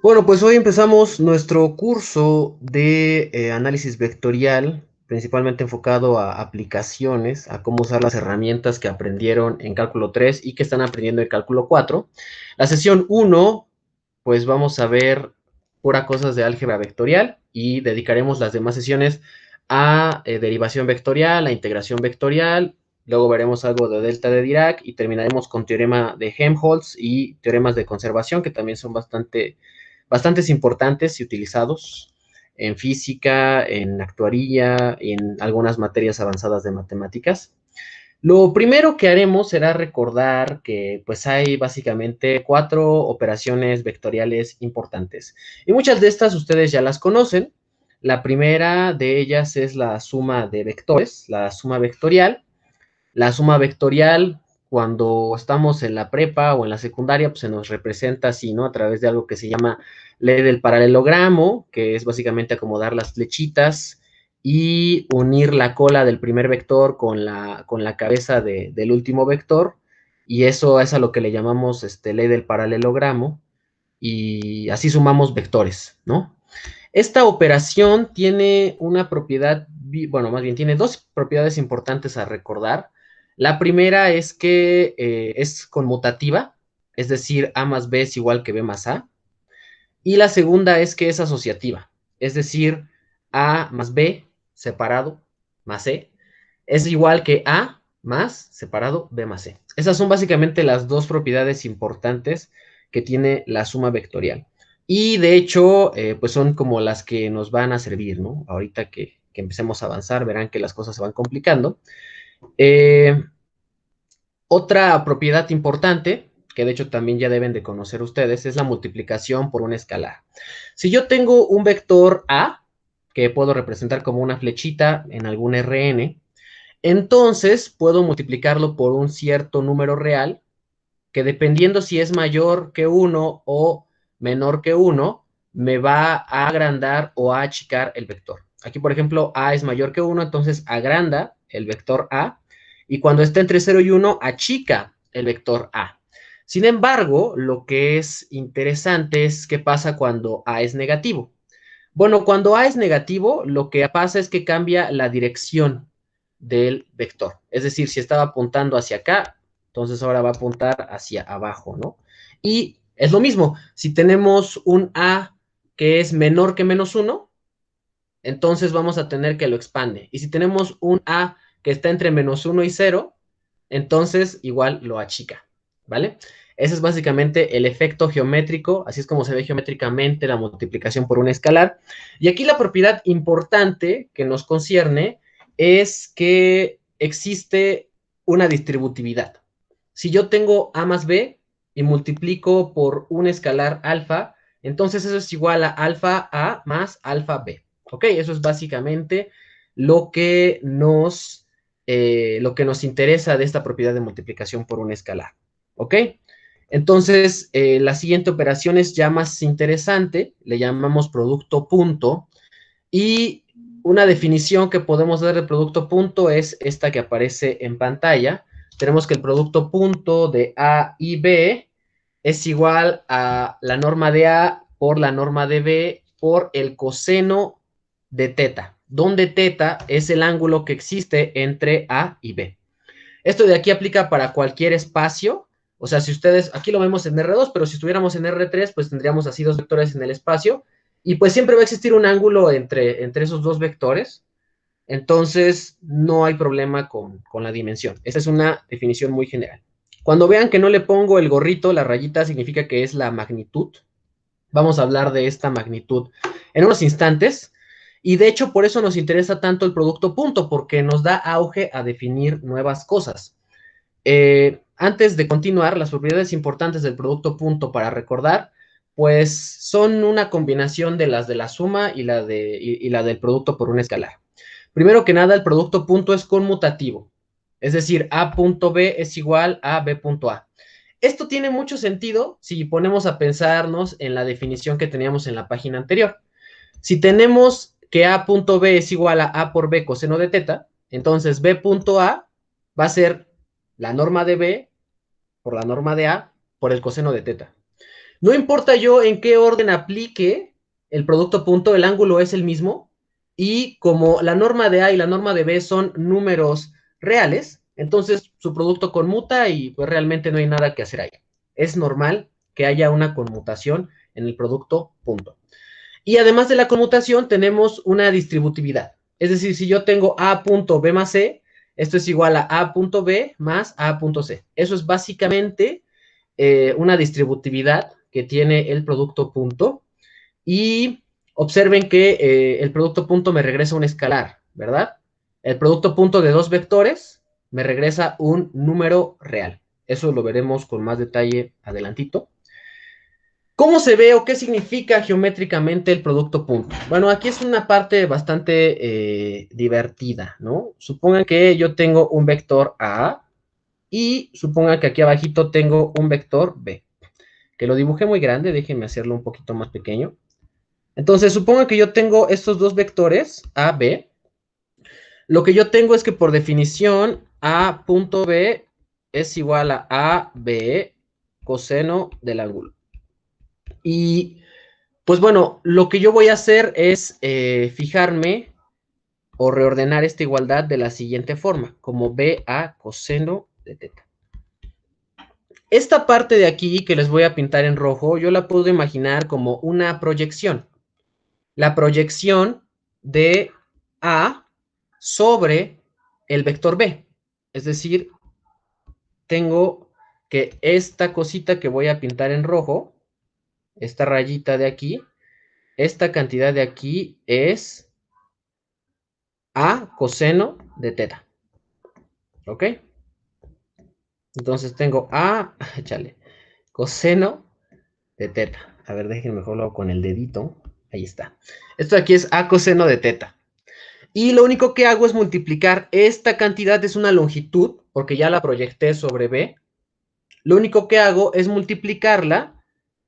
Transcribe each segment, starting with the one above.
Bueno, pues hoy empezamos nuestro curso de análisis vectorial, principalmente enfocado a aplicaciones, a cómo usar las herramientas que aprendieron en cálculo 3 y que están aprendiendo en cálculo 4. La sesión uno, pues vamos a ver pura cosas de álgebra vectorial y dedicaremos las demás sesiones a derivación vectorial, a integración vectorial. Luego veremos algo de delta de Dirac y terminaremos con teorema de Helmholtz y teoremas de conservación, que también son bastantes importantes y utilizados en física, en actuaría y en algunas materias avanzadas de matemáticas. Lo primero que haremos será recordar que pues hay básicamente cuatro operaciones vectoriales importantes y muchas de estas ustedes ya las conocen. La primera de ellas es la suma de vectores, la suma vectorial. La suma vectorial, cuando estamos en la prepa o en la secundaria, pues se nos representa así, ¿no? A través de algo que se llama ley del paralelogramo, que es básicamente acomodar las flechitas y unir la cola del primer vector con la cabeza del último vector, y eso es a lo que le llamamos ley del paralelogramo, y así sumamos vectores, ¿no? Esta operación tiene una propiedad, bueno, más bien tiene dos propiedades importantes a recordar. La primera es que es conmutativa, es decir, A más B es igual que B más A. Y la segunda es que es asociativa, es decir, A más B separado más C es igual que A más separado B más C. Esas son básicamente las dos propiedades importantes que tiene la suma vectorial. Y de hecho, pues son como las que nos van a servir, ¿no? Ahorita que empecemos a avanzar, verán que las cosas se van complicando. Eh, Otra propiedad importante, que de hecho también ya deben de conocer ustedes, es la multiplicación por un escalar. Si yo tengo un vector A, que puedo representar como una flechita en algún Rn, entonces puedo multiplicarlo por un cierto número real que, dependiendo si es mayor que uno o menor que uno, me va a agrandar o a achicar el vector. Aquí, por ejemplo, A es mayor que uno, entonces agranda el vector A, y cuando está entre 0 y 1, achica el vector A. Sin embargo, lo que es interesante es qué pasa cuando A es negativo. Bueno, cuando A es negativo, lo que pasa es que cambia la dirección del vector. Es decir, si estaba apuntando hacia acá, entonces ahora va a apuntar hacia abajo, ¿no? Y es lo mismo, si tenemos un A que es menor que menos uno, entonces vamos a tener que lo expande. Y si tenemos un A que está entre menos uno y cero, entonces igual lo achica, ¿vale? Ese es básicamente el efecto geométrico, así es como se ve geométricamente la multiplicación por un escalar. Y aquí la propiedad importante que nos concierne es que existe una distributividad. Si yo tengo A más B y multiplico por un escalar alfa, entonces eso es igual a alfa A más alfa B. ¿Ok? Eso es básicamente lo que nos, lo que nos interesa de esta propiedad de multiplicación por un escalar. ¿Ok? Entonces, la siguiente operación es ya más interesante, le llamamos producto punto, y una definición que podemos dar de producto punto es esta que aparece en pantalla. Tenemos que el producto punto de A y B es igual a la norma de A por la norma de B por el coseno de teta, donde teta es el ángulo que existe entre A y B. Esto de aquí aplica para cualquier espacio. O sea, si ustedes, aquí lo vemos en R2, pero si estuviéramos en R3, pues tendríamos así dos vectores en el espacio. Y pues siempre va a existir un ángulo entre esos dos vectores. Entonces, no hay problema con la dimensión. Esta es una definición muy general. Cuando vean que no le pongo el gorrito, la rayita significa que es la magnitud. Vamos a hablar de esta magnitud en unos instantes. Y de hecho, por eso nos interesa tanto el producto punto, porque nos da auge a definir nuevas cosas. Antes de continuar, las propiedades importantes del producto punto para recordar, pues son una combinación de las de la suma y la del producto por un escalar. Primero que nada, el producto punto es conmutativo, es decir, A punto B es igual a B punto A. Esto tiene mucho sentido si ponemos a pensarnos en la definición que teníamos en la página anterior. Si tenemos que A punto B es igual a A por B coseno de teta, entonces B punto A va a ser la norma de B por la norma de A por el coseno de teta. No importa yo en qué orden aplique el producto punto, el ángulo es el mismo. Y como la norma de A y la norma de B son números reales, entonces su producto conmuta y pues realmente no hay nada que hacer ahí. Es normal que haya una conmutación en el producto punto. Y además de la conmutación tenemos una distributividad. Es decir, si yo tengo A punto B más C, esto es igual a A punto B más A punto C. Eso es básicamente una distributividad que tiene el producto punto. Y observen que el producto punto me regresa un escalar, ¿verdad? El producto punto de dos vectores me regresa un número real. Eso lo veremos con más detalle adelantito. ¿Cómo se ve o qué significa geométricamente el producto punto? Bueno, aquí es una parte bastante divertida, ¿no? Supongan que yo tengo un vector A y supongan que aquí abajito tengo un vector B. Que lo dibujé muy grande, déjenme hacerlo un poquito más pequeño. Entonces, supongan que yo tengo estos dos vectores, A, B. Lo que yo tengo es que por definición, A punto B es igual a B coseno del ángulo. Y pues bueno, lo que yo voy a hacer es fijarme o reordenar esta igualdad de la siguiente forma, como BA coseno de teta. Esta parte de aquí que les voy a pintar en rojo, yo la puedo imaginar como una proyección. La proyección de A sobre el vector B. Es decir, tengo que esta cosita que voy a pintar en rojo, esta rayita de aquí, esta cantidad de aquí es A coseno de teta. ¿Ok? Entonces tengo A, échale, coseno de teta. A ver, déjenme mejor con el dedito. Ahí está. Esto de aquí es A coseno de teta. Y lo único que hago es multiplicar esta cantidad, es una longitud, porque ya la proyecté sobre B. Lo único que hago es multiplicarla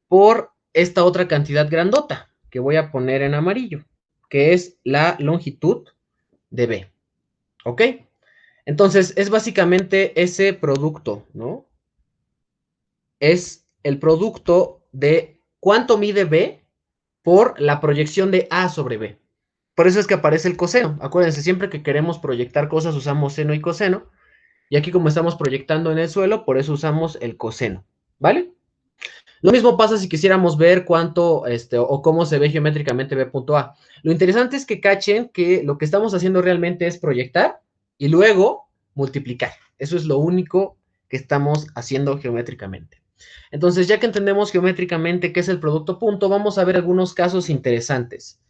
por esta otra cantidad grandota, que voy a poner en amarillo, que es la longitud de B. ¿Ok? Entonces, es básicamente ese producto, ¿no? Es el producto de cuánto mide B por la proyección de A sobre B. Por eso es que aparece el coseno. Acuérdense, siempre que queremos proyectar cosas usamos seno y coseno. Y aquí como estamos proyectando en el suelo, por eso usamos el coseno. ¿Vale? Lo mismo pasa si quisiéramos ver cuánto o cómo se ve geométricamente B punto A. Lo interesante es que cachen que lo que estamos haciendo realmente es proyectar y luego multiplicar. Eso es lo único que estamos haciendo geométricamente. Entonces, ya que entendemos geométricamente qué es el producto punto, vamos a ver algunos casos interesantes.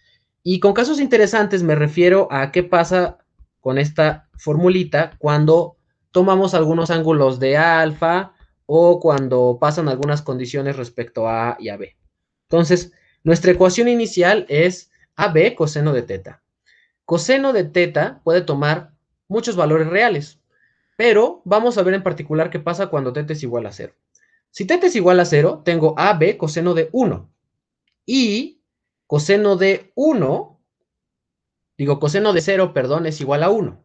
Y con casos interesantes me refiero a qué pasa con esta formulita cuando tomamos algunos ángulos de alfa o cuando pasan algunas condiciones respecto a A y a B. Entonces, nuestra ecuación inicial es AB coseno de teta. Coseno de teta puede tomar muchos valores reales, pero vamos a ver en particular qué pasa cuando teta es igual a 0. Si teta es igual a 0, tengo AB coseno de 1 y coseno de 1, coseno de 0, perdón, es igual a 1.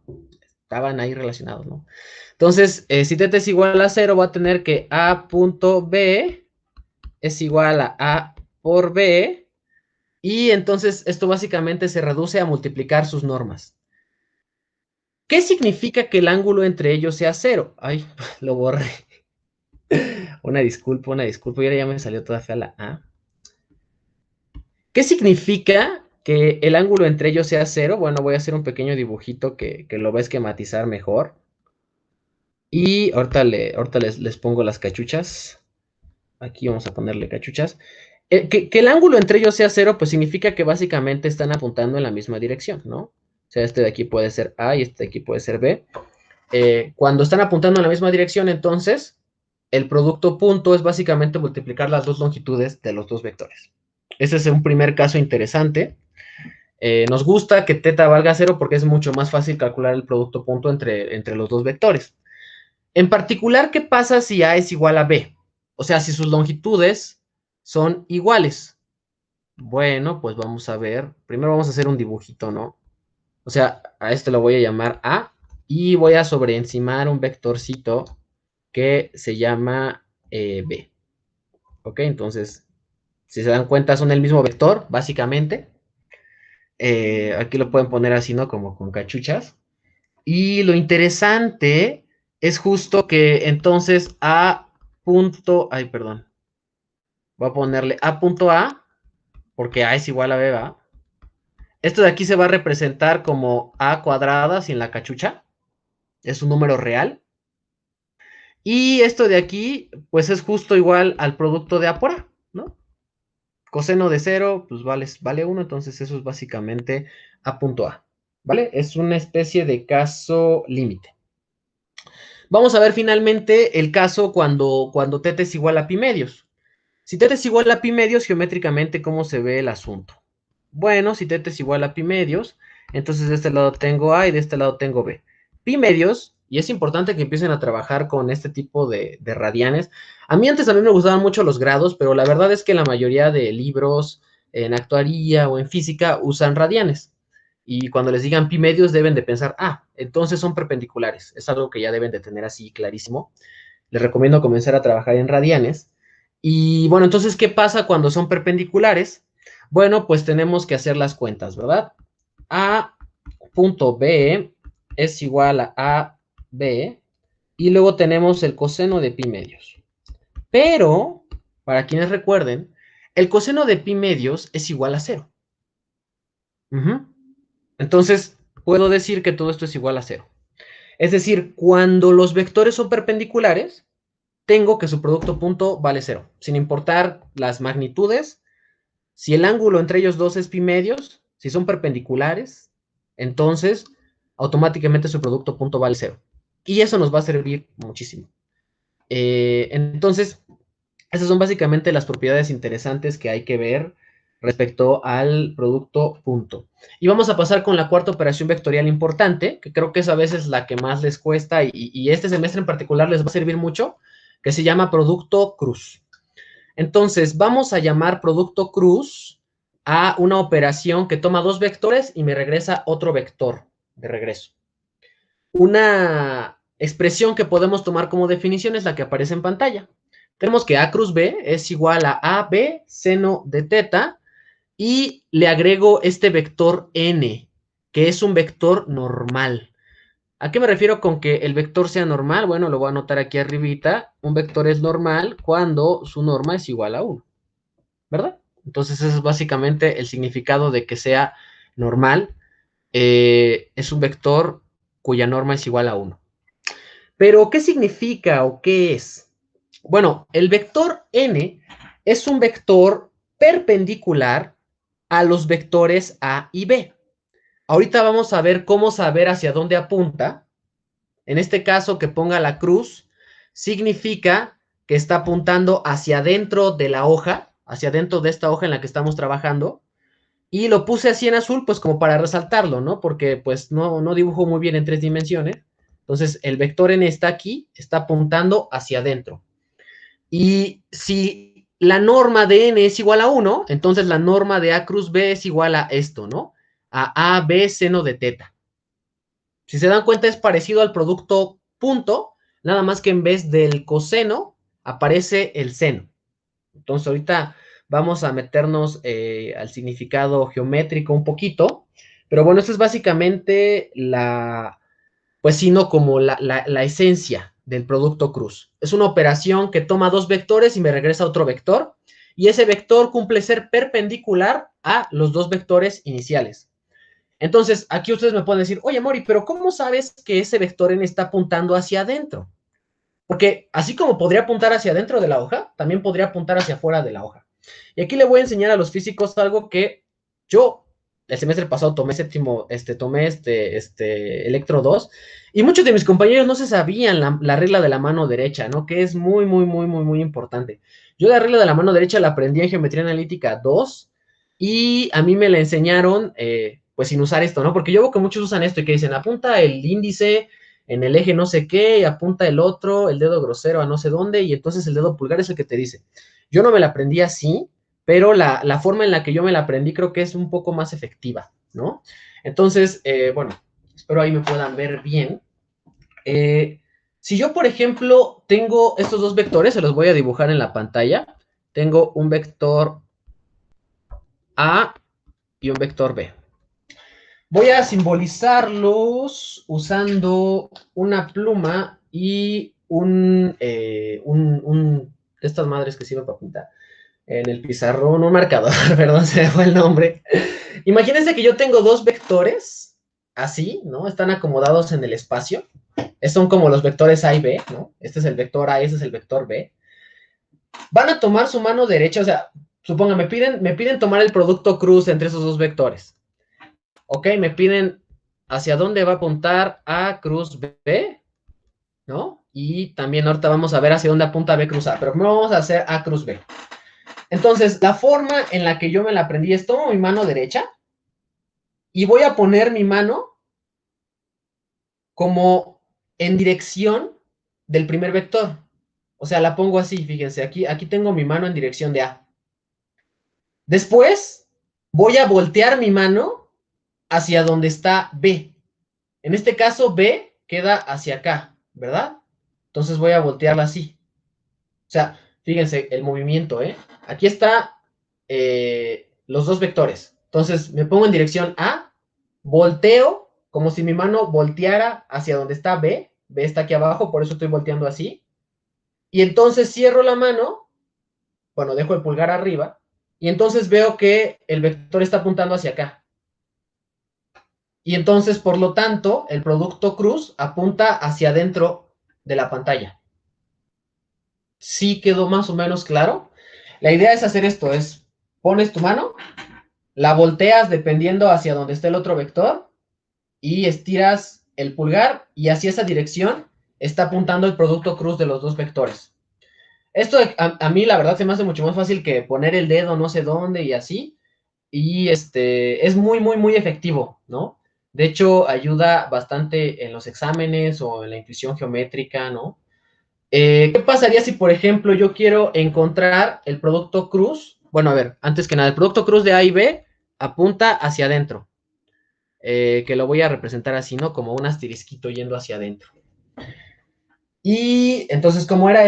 Estaban ahí relacionados, ¿no? Entonces, si teta es igual a 0, va a tener que A punto B es igual a A por B, y entonces esto básicamente se reduce a multiplicar sus normas. ¿Qué significa que el ángulo entre ellos sea 0? Ay, lo borré. Una disculpa, y ahora ya me salió toda fea la A. ¿Qué significa que el ángulo entre ellos sea 0? Bueno, voy a hacer un pequeño dibujito que lo va a esquematizar mejor. Y ahorita les pongo las cachuchas. Aquí vamos a ponerle cachuchas. Que el ángulo entre ellos sea 0, pues significa que básicamente están apuntando en la misma dirección, ¿no? O sea, este de aquí puede ser A y este de aquí puede ser B. Cuando están apuntando en la misma dirección, entonces, el producto punto es básicamente multiplicar las dos longitudes de los dos vectores. Ese es un primer caso interesante. Nos gusta que teta valga 0 porque es mucho más fácil calcular el producto punto entre los dos vectores. En particular, ¿qué pasa si A es igual a B? O sea, si sus longitudes son iguales. Bueno, pues vamos a ver. Primero vamos a hacer un dibujito, ¿no? O sea, a este lo voy a llamar A y voy a sobreencimar un vectorcito que se llama B. Ok, entonces Si se dan cuenta, son el mismo vector, básicamente. Aquí lo pueden poner así, ¿no? Como con cachuchas. Y lo interesante es justo que entonces A punto, ay, perdón, voy a ponerle A punto A, porque A es igual a B, ¿va? Esto de aquí se va a representar como A cuadrada sin la cachucha, es un número real. Y esto de aquí, pues es justo igual al producto de A por A, ¿no? Coseno de 0, pues vale 1, entonces eso es básicamente A punto A, ¿vale? Es una especie de caso límite. Vamos a ver finalmente el caso cuando teta es igual a pi medios. Si teta es igual a pi medios, geométricamente, ¿cómo se ve el asunto? Bueno, si teta es igual a pi medios, entonces de este lado tengo A y de este lado tengo B. Pi medios, y es importante que empiecen a trabajar con este tipo de radianes. A mí antes me gustaban mucho los grados, pero la verdad es que la mayoría de libros en actuaría o en física usan radianes. Y cuando les digan pi medios deben de pensar, entonces son perpendiculares. Es algo que ya deben de tener así clarísimo. Les recomiendo comenzar a trabajar en radianes. Y bueno, entonces, ¿qué pasa cuando son perpendiculares? Bueno, pues tenemos que hacer las cuentas, ¿verdad? A punto B es igual a AB y luego tenemos el coseno de pi medios. Pero, para quienes recuerden, el coseno de pi medios es igual a 0. Entonces, puedo decir que todo esto es igual a 0. Es decir, cuando los vectores son perpendiculares, tengo que su producto punto vale 0, sin importar las magnitudes. Si el ángulo entre ellos dos es pi medios, si son perpendiculares, entonces automáticamente su producto punto vale 0. Y eso nos va a servir muchísimo. Entonces, esas son básicamente las propiedades interesantes que hay que ver respecto al producto punto. Y vamos a pasar con la cuarta operación vectorial importante, que creo que es a veces la que más les cuesta y este semestre en particular les va a servir mucho, que se llama producto cruz. Entonces, vamos a llamar producto cruz a una operación que toma dos vectores y me regresa otro vector de regreso. Una expresión que podemos tomar como definición es la que aparece en pantalla. Tenemos que A cruz B es igual a AB seno de teta y le agrego este vector n, que es un vector normal. ¿A qué me refiero con que el vector sea normal? Bueno, lo voy a anotar aquí arribita. Un vector es normal cuando su norma es igual a 1, ¿verdad? Entonces ese es básicamente el significado de que sea normal. Es un vector cuya norma es igual a 1. Pero, ¿qué significa o qué es? Bueno, el vector n es un vector perpendicular a los vectores a y b. Ahorita vamos a ver cómo saber hacia dónde apunta. En este caso, que ponga la cruz, significa que está apuntando hacia adentro de la hoja, hacia adentro de esta hoja en la que estamos trabajando. Y lo puse así en azul, pues como para resaltarlo, ¿no? Porque pues no dibujo muy bien en 3 dimensiones. Entonces, el vector n está aquí, está apuntando hacia adentro. Y si la norma de n es igual a 1, entonces la norma de a cruz b es igual a esto, ¿no? A b seno de teta. Si se dan cuenta, es parecido al producto punto, nada más que en vez del coseno, aparece el seno. Entonces, ahorita vamos a meternos al significado geométrico un poquito, pero bueno, esto es básicamente pues sino como la esencia del producto cruz. Es una operación que toma dos vectores y me regresa otro vector, y ese vector cumple ser perpendicular a los dos vectores iniciales. Entonces, aquí ustedes me pueden decir, oye, Mori, pero ¿cómo sabes que ese vector n está apuntando hacia adentro? Porque así como podría apuntar hacia adentro de la hoja, también podría apuntar hacia afuera de la hoja. Y aquí le voy a enseñar a los físicos algo que yo el semestre pasado tomé Electro 2, y muchos de mis compañeros no se sabían la regla de la mano derecha, ¿no? Que es muy, muy, muy, muy, muy importante. Yo la regla de la mano derecha la aprendí en Geometría Analítica 2, y a mí me la enseñaron, pues sin usar esto, ¿no? Porque yo veo que muchos usan esto y que dicen, apunta el índice en el eje no sé qué, y apunta el otro, el dedo grosero a no sé dónde, y entonces el dedo pulgar es el que te dice. Yo no me la aprendí así, pero la forma en la que yo me la aprendí creo que es un poco más efectiva, ¿no? Entonces, bueno, espero ahí me puedan ver bien. Si yo, por ejemplo, tengo estos dos vectores, se los voy a dibujar en la pantalla. Tengo un vector A y un vector B. Voy a simbolizarlos usando una pluma y de estas madres que sirven para pintar. En el pizarrón, un marcador, perdón, se me fue el nombre. Imagínense que yo tengo dos vectores, así, ¿no? Están acomodados en el espacio. Son como los vectores A y B, ¿no? Este es el vector A y este es el vector B. Van a tomar su mano derecha, o sea, supongan, me piden tomar el producto cruz entre esos dos vectores. Ok, me piden hacia dónde va a apuntar A cruz B, ¿no? Y también ahorita vamos a ver hacia dónde apunta B cruz A, pero primero vamos a hacer A cruz B. Entonces, la forma en la que yo me la aprendí es tomo mi mano derecha y voy a poner mi mano como en dirección del primer vector. O sea, la pongo así, fíjense, aquí tengo mi mano en dirección de A. Después voy a voltear mi mano hacia donde está B. En este caso, B queda hacia acá, ¿verdad? Entonces voy a voltearla así. O sea, fíjense el movimiento, ¿eh? Aquí está los dos vectores. Entonces me pongo en dirección A, volteo como si mi mano volteara hacia donde está B. B está aquí abajo, por eso estoy volteando así. Y entonces cierro la mano, bueno, dejo el pulgar arriba, y entonces veo que el vector está apuntando hacia acá. Y entonces, por lo tanto, el producto cruz apunta hacia adentro de la pantalla. ¿Sí quedó más o menos claro? La idea es hacer esto, es pones tu mano, la volteas dependiendo hacia donde esté el otro vector y estiras el pulgar y hacia esa dirección está apuntando el producto cruz de los dos vectores. Esto a mí la verdad se me hace mucho más fácil que poner el dedo no sé dónde y así. Y es muy, muy, muy efectivo, ¿no? De hecho, ayuda bastante en los exámenes o en la intuición geométrica, ¿no? ¿Qué pasaría si, por ejemplo, yo quiero encontrar el producto cruz? Bueno, a ver, antes que nada, el producto cruz de A y B apunta hacia adentro, que lo voy a representar así, ¿no? Como un asterisquito yendo hacia adentro. Y entonces, como era,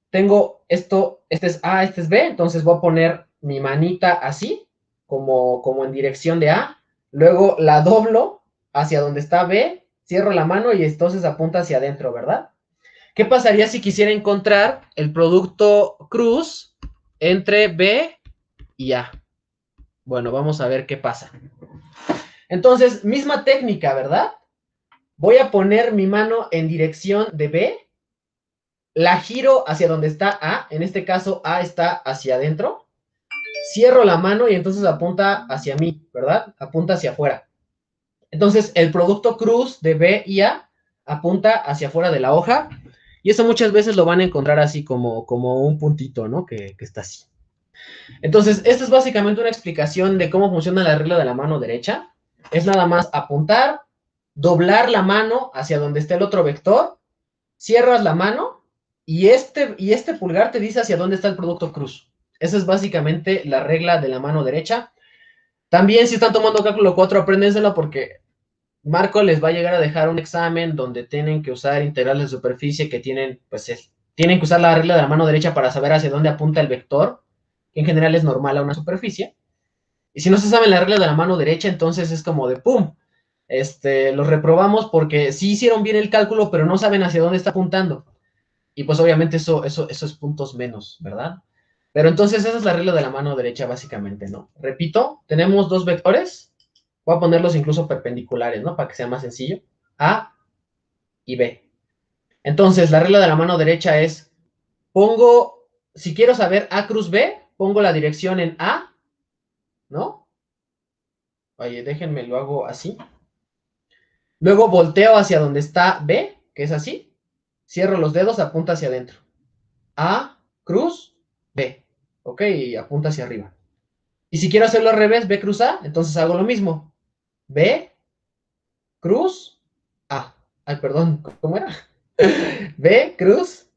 tengo esto, este es A, este es B, entonces voy a poner mi manita así, como en dirección de A, luego la doblo hacia donde está B, cierro la mano y entonces apunta hacia adentro, ¿verdad? ¿Qué pasaría si quisiera encontrar el producto cruz entre B y A? Bueno, vamos a ver qué pasa. Entonces, misma técnica, ¿verdad? Voy a poner mi mano en dirección de B, la giro hacia donde está A, en este caso A está hacia adentro, cierro la mano y entonces apunta hacia mí, ¿verdad? Apunta hacia afuera. Entonces, el producto cruz de B y A apunta hacia afuera de la hoja y eso muchas veces lo van a encontrar así como un puntito, ¿no? Que está así. Entonces, esta es básicamente una explicación de cómo funciona la regla de la mano derecha. Es nada más apuntar, doblar la mano hacia donde está el otro vector, cierras la mano y este pulgar te dice hacia dónde está el producto cruz. Esa es básicamente la regla de la mano derecha. También si están tomando cálculo 4, apréndenselo porque Marco les va a llegar a dejar un examen donde tienen que usar integrales de superficie que tienen, pues tienen que usar la regla de la mano derecha para saber hacia dónde apunta el vector, que en general es normal a una superficie. Y si no se sabe la regla de la mano derecha, entonces es como de ¡pum! Los reprobamos porque sí hicieron bien el cálculo, pero no saben hacia dónde está apuntando. Y pues obviamente eso es puntos menos, ¿verdad? Pero entonces esa es la regla de la mano derecha básicamente, ¿no? Repito, tenemos dos vectores, voy a ponerlos incluso perpendiculares, ¿no? Para que sea más sencillo. A y B. Entonces la regla de la mano derecha es, si quiero saber A cruz B, pongo la dirección en A, ¿no? Oye, déjenme, lo hago así. Luego volteo hacia donde está B, que es así. Cierro los dedos, apunta hacia adentro. A, cruz, B. Ok, y apunta hacia arriba. Y si quiero hacerlo al revés, B cruz A, entonces hago lo mismo. B, cruz, A. Ay, perdón, ¿cómo era? B, cruz.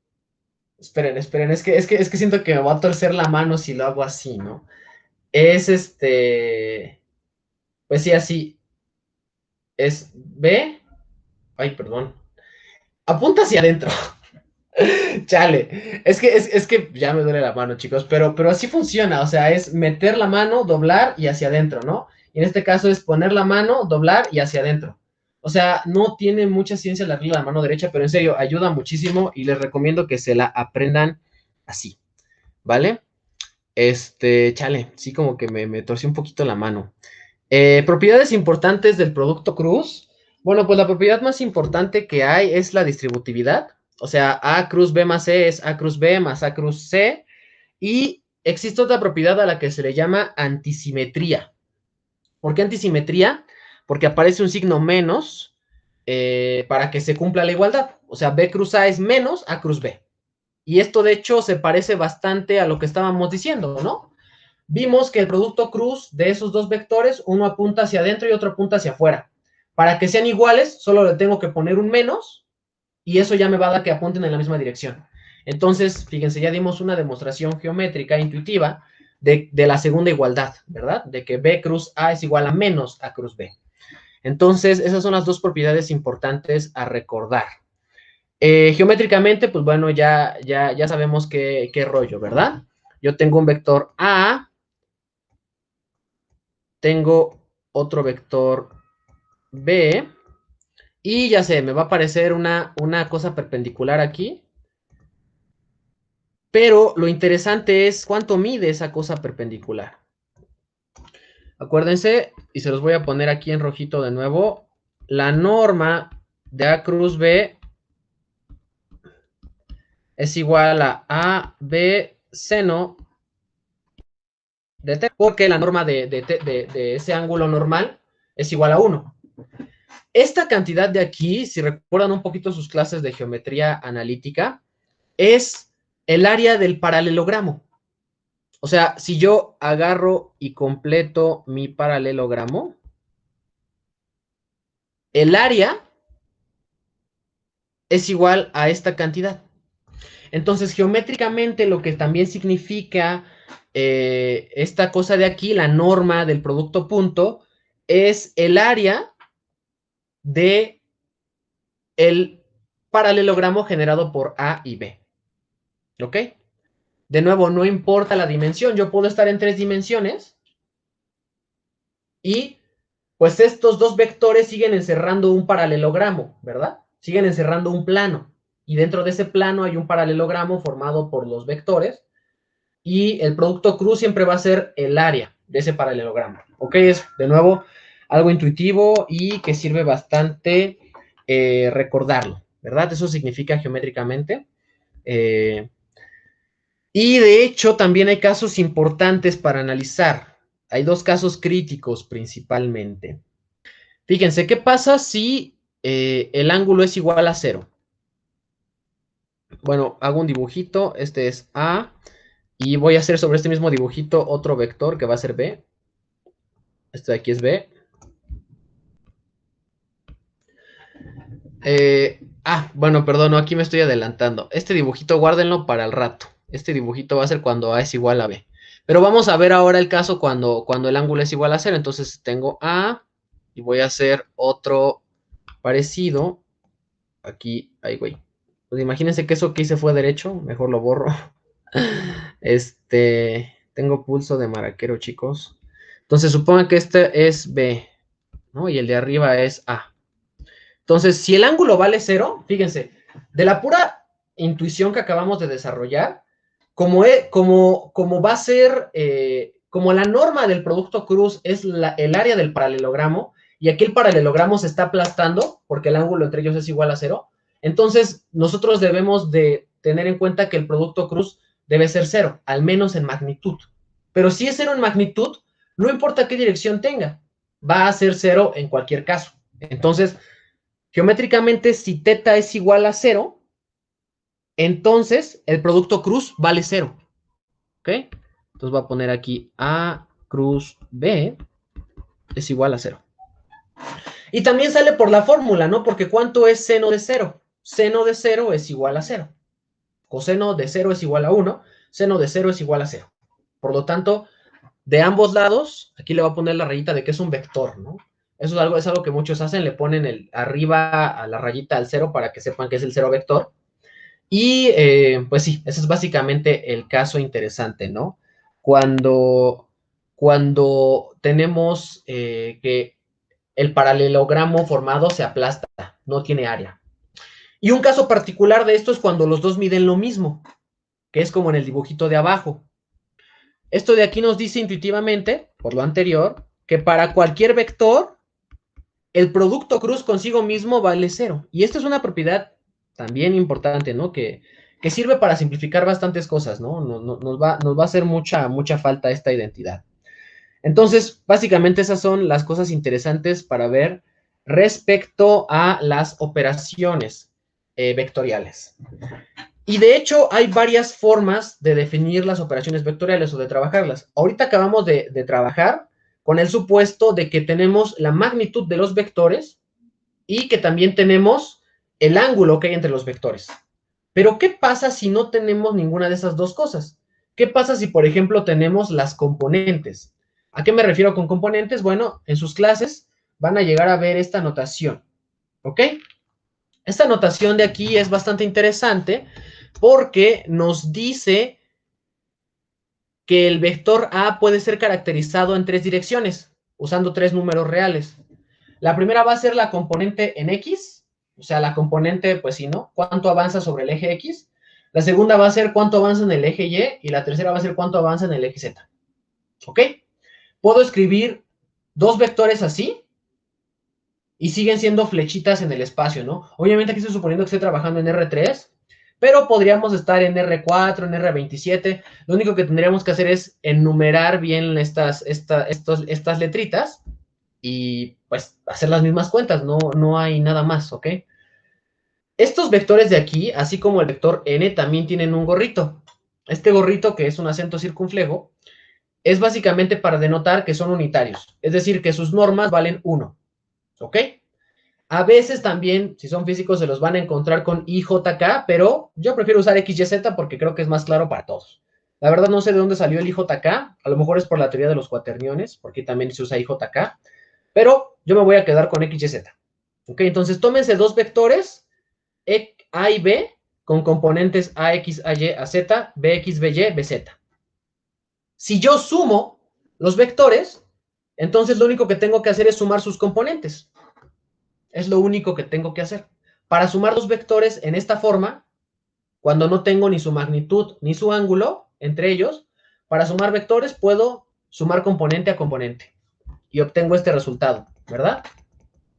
Esperen, es que siento que me va a torcer la mano si lo hago así, ¿no? Es pues sí, así. Es B. Ay, perdón. Apunta hacia adentro. Chale, es que ya me duele la mano, chicos, pero así funciona, o sea, es meter la mano, doblar y hacia adentro, ¿no? Y en este caso es poner la mano, doblar y hacia adentro. O sea, no tiene mucha ciencia la regla de la mano derecha, pero en serio, ayuda muchísimo y les recomiendo que se la aprendan así, ¿vale? Chale, sí como que me torcí un poquito la mano. Propiedades importantes del producto cruz. Bueno, pues la propiedad más importante que hay es la distributividad. O sea, A cruz B más C es A cruz B más A cruz C. Y existe otra propiedad a la que se le llama antisimetría. ¿Por qué antisimetría? Porque aparece un signo menos para que se cumpla la igualdad. O sea, B cruz A es menos A cruz B. Y esto de hecho se parece bastante a lo que estábamos diciendo, ¿no? Vimos que el producto cruz de esos dos vectores, uno apunta hacia adentro y otro apunta hacia afuera. Para que sean iguales, solo le tengo que poner un menos y eso ya me va a dar que apunten en la misma dirección. Entonces, fíjense, ya dimos una demostración geométrica intuitiva de la segunda igualdad, ¿verdad? De que B cruz A es igual a menos A cruz B. Entonces, esas son las dos propiedades importantes a recordar. Geométricamente, pues bueno, ya sabemos qué rollo, ¿verdad? Yo tengo un vector A, tengo otro vector B, y ya sé, me va a aparecer una cosa perpendicular aquí, pero lo interesante es cuánto mide esa cosa perpendicular. Acuérdense, y se los voy a poner aquí en rojito de nuevo, la norma de A cruz B es igual a AB seno de T, porque la norma de ese ángulo normal es igual a 1. Esta cantidad de aquí, si recuerdan un poquito sus clases de geometría analítica, es el área del paralelogramo. O sea, si yo agarro y completo mi paralelogramo, el área es igual a esta cantidad. Entonces, geométricamente, lo que también significa esta cosa de aquí, la norma del producto punto, es el área de el paralelogramo generado por A y B. ¿Ok? De nuevo, no importa la dimensión, yo puedo estar en 3 dimensiones y pues estos dos vectores siguen encerrando un paralelogramo, ¿verdad? Siguen encerrando un plano. Y dentro de ese plano hay un paralelogramo formado por los vectores. Y el producto cruz siempre va a ser el área de ese paralelogramo. ¿Ok? Es, de nuevo, algo intuitivo y que sirve bastante recordarlo, ¿verdad? Eso significa geométricamente. Y de hecho, también hay casos importantes para analizar. Hay dos casos críticos principalmente. Fíjense, ¿qué pasa si el ángulo es igual a 0? Bueno, hago un dibujito, este es A, y voy a hacer sobre este mismo dibujito otro vector que va a ser B. Este de aquí es B. Bueno, perdón, no, aquí me estoy adelantando. Este dibujito guárdenlo para el rato. Este dibujito va a ser cuando A es igual a B. Pero vamos a ver ahora el caso cuando el ángulo es igual a 0. Entonces tengo A y voy a hacer otro parecido. Aquí, ahí, güey. Pues imagínense que eso que hice fue derecho. Mejor lo borro. Tengo pulso de maraquero, chicos. Entonces supongan que este es B, ¿no? Y el de arriba es A. Entonces, si el ángulo vale 0, fíjense, de la pura intuición que acabamos de desarrollar, como va a ser, como la norma del producto cruz es el área del paralelogramo, y aquí el paralelogramo se está aplastando, porque el ángulo entre ellos es igual a 0, entonces nosotros debemos de tener en cuenta que el producto cruz debe ser 0, al menos en magnitud. Pero si es 0 en magnitud, no importa qué dirección tenga, va a ser 0 en cualquier caso. Entonces, geométricamente, si teta es igual a 0, entonces el producto cruz vale 0. ¿Ok? Entonces voy a poner aquí A cruz B es igual a 0. Y también sale por la fórmula, ¿no? Porque ¿cuánto es seno de 0? Seno de 0 es igual a 0. Coseno de 0 es igual a 1. Seno de 0 es igual a 0. Por lo tanto, de ambos lados, aquí le voy a poner la rayita de que es un vector, ¿no? Eso es algo que muchos hacen, le ponen arriba a la rayita al 0 para que sepan que es el 0 vector. Y pues sí, ese es básicamente el caso interesante, ¿no? Cuando, cuando tenemos que el paralelogramo formado se aplasta, no tiene área. Y un caso particular de esto es cuando los dos miden lo mismo, que es como en el dibujito de abajo. Esto de aquí nos dice intuitivamente, por lo anterior, que para cualquier vector, el producto cruz consigo mismo vale cero. Y esta es una propiedad también importante, ¿no? Que sirve para simplificar bastantes cosas, ¿no? Nos va a hacer mucha falta esta identidad. Entonces, básicamente esas son las cosas interesantes para ver respecto a las operaciones vectoriales. Y de hecho, hay varias formas de definir las operaciones vectoriales o de trabajarlas. Ahorita acabamos de trabajar con el supuesto de que tenemos la magnitud de los vectores y que también tenemos el ángulo que hay entre los vectores. Pero, ¿qué pasa si no tenemos ninguna de esas dos cosas? ¿Qué pasa si, por ejemplo, tenemos las componentes? ¿A qué me refiero con componentes? Bueno, en sus clases van a llegar a ver esta notación, ¿ok? Esta notación de aquí es bastante interesante porque nos dice que el vector A puede ser caracterizado en tres direcciones, usando tres números reales. La primera va a ser la componente en X, o sea, la componente, pues sí, ¿no? ¿Cuánto avanza sobre el eje X? La segunda va a ser cuánto avanza en el eje Y, y la tercera va a ser cuánto avanza en el eje Z. ¿Ok? Puedo escribir dos vectores así, y siguen siendo flechitas en el espacio, ¿no? Obviamente aquí estoy suponiendo que estoy trabajando en R3, pero podríamos estar en R4, en R27. Lo único que tendríamos que hacer es enumerar bien estas letritas y pues hacer las mismas cuentas, no hay nada más, ¿ok? Estos vectores de aquí, así como el vector n, también tienen un gorrito. Este gorrito, que es un acento circunflejo, es básicamente para denotar que son unitarios, es decir, que sus normas valen 1, ¿ok? A veces también, si son físicos, se los van a encontrar con IJK, pero yo prefiero usar XYZ porque creo que es más claro para todos. La verdad no sé de dónde salió el IJK, a lo mejor es por la teoría de los cuaterniones, porque también se usa IJK, pero yo me voy a quedar con XYZ. ¿Ok? Entonces tómense dos vectores, A y B, con componentes AX, AY, AZ, BX, BY, BZ. Si yo sumo los vectores, entonces lo único que tengo que hacer es sumar sus componentes. Es lo único que tengo que hacer. Para sumar dos vectores en esta forma, cuando no tengo ni su magnitud ni su ángulo entre ellos, para sumar vectores puedo sumar componente a componente y obtengo este resultado, ¿verdad?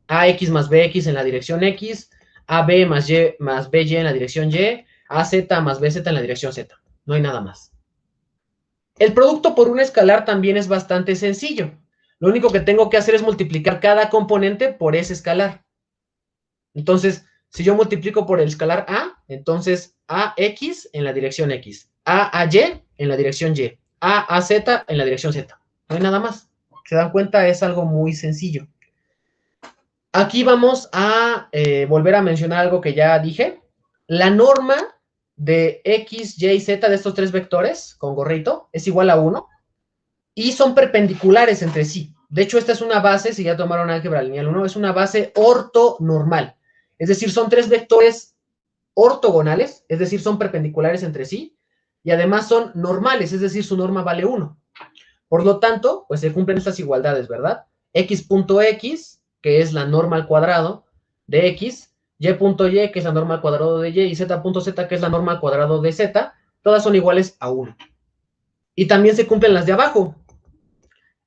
AX más BX en la dirección X, AB más Y más BY en la dirección Y, AZ más BZ en la dirección Z. No hay nada más. El producto por un escalar también es bastante sencillo. Lo único que tengo que hacer es multiplicar cada componente por ese escalar. Entonces, si yo multiplico por el escalar A, entonces AX en la dirección X, AY en la dirección Y, AZ en la dirección Z. No hay nada más. ¿Se dan cuenta? Es algo muy sencillo. Aquí vamos a volver a mencionar algo que ya dije. La norma de X, Y, Z de estos tres vectores con gorrito es igual a 1 y son perpendiculares entre sí. De hecho, esta es una base, si ya tomaron álgebra lineal 1, es una base ortonormal. Es decir, son tres vectores ortogonales, es decir, son perpendiculares entre sí, y además son normales, es decir, su norma vale 1. Por lo tanto, pues se cumplen estas igualdades, ¿verdad? X.x, que es la norma al cuadrado de x, y.y, que es la norma al cuadrado de y z.z, que es la norma al cuadrado de z, todas son iguales a 1. Y también se cumplen las de abajo.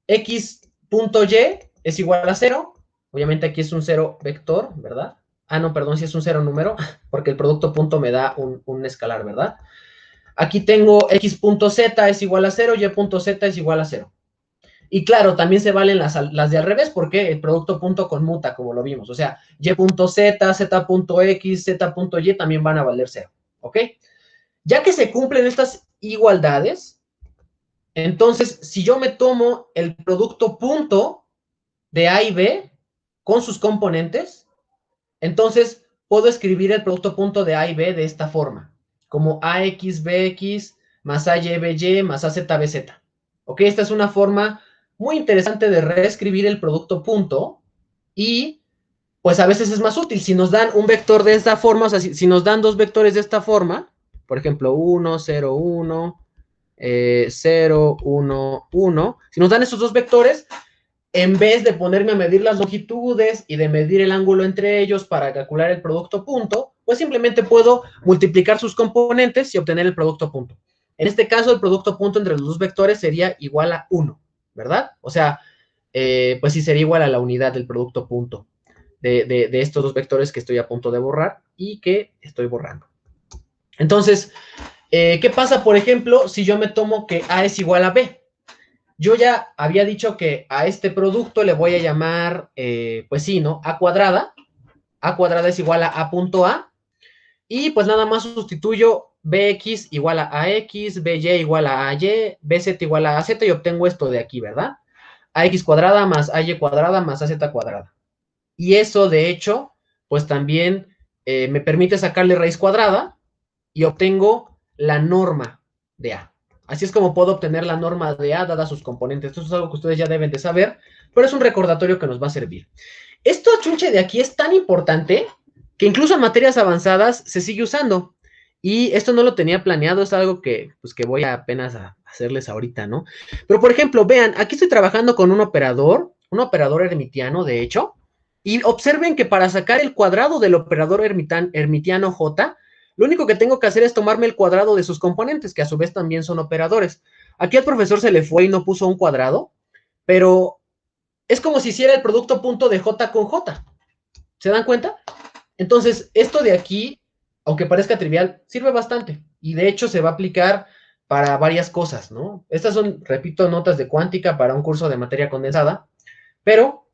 X.y es igual a 0. Obviamente aquí es un 0 vector, ¿verdad? Ah, no, perdón, si es un 0 número, porque el producto punto me da un escalar, ¿verdad? Aquí tengo x.z es igual a 0, y.z es igual a 0. Y claro, también se valen las de al revés, porque el producto punto conmuta, como lo vimos. O sea, y.z, z.x, z.y también van a valer 0. ¿Ok? Ya que se cumplen estas igualdades, entonces, si yo me tomo el producto punto de A y B con sus componentes, entonces puedo escribir el producto punto de A y B de esta forma, como AX, BX más AY, BY más AZ, BZ. ¿Ok? Esta es una forma muy interesante de reescribir el producto punto y pues a veces es más útil. Si nos dan un vector de esta forma, o sea, si nos dan dos vectores de esta forma, por ejemplo, 1, 0, 1, 0, 1, 1, si nos dan esos dos vectores, en vez de ponerme a medir las longitudes y de medir el ángulo entre ellos para calcular el producto punto, pues simplemente puedo multiplicar sus componentes y obtener el producto punto. En este caso, el producto punto entre los dos vectores sería igual a 1, ¿verdad? O sea, pues sí sería igual a la unidad del producto punto de estos dos vectores que estoy a punto de borrar y que estoy borrando. Entonces, ¿qué pasa, por ejemplo, si yo me tomo que A es igual a B? Yo ya había dicho que a este producto le voy a llamar, pues sí, ¿no? A cuadrada. A cuadrada es igual a punto A. Y pues nada más sustituyo Bx igual a AX, By igual a AY, Bz igual a AZ y obtengo esto de aquí, ¿verdad? AX cuadrada más AY cuadrada más AZ cuadrada. Y eso, de hecho, pues también me permite sacarle raíz cuadrada y obtengo la norma de A. Así es como puedo obtener la norma de A dada sus componentes. Esto es algo que ustedes ya deben de saber, pero es un recordatorio que nos va a servir. Esto chunche de aquí es tan importante que incluso en materias avanzadas se sigue usando. Y esto no lo tenía planeado, es algo que, pues, que voy a apenas a hacerles ahorita, ¿no? Pero, por ejemplo, vean, aquí estoy trabajando con un operador hermitiano, de hecho, y observen que para sacar el cuadrado del operador hermitiano J, lo único que tengo que hacer es tomarme el cuadrado de sus componentes, que a su vez también son operadores. Aquí al profesor se le fue y no puso un cuadrado, pero es como si hiciera el producto punto de J con J. ¿Se dan cuenta? Entonces, esto de aquí, aunque parezca trivial, sirve bastante. Y de hecho se va a aplicar para varias cosas, ¿no? Estas son, repito, notas de cuántica para un curso de materia condensada, pero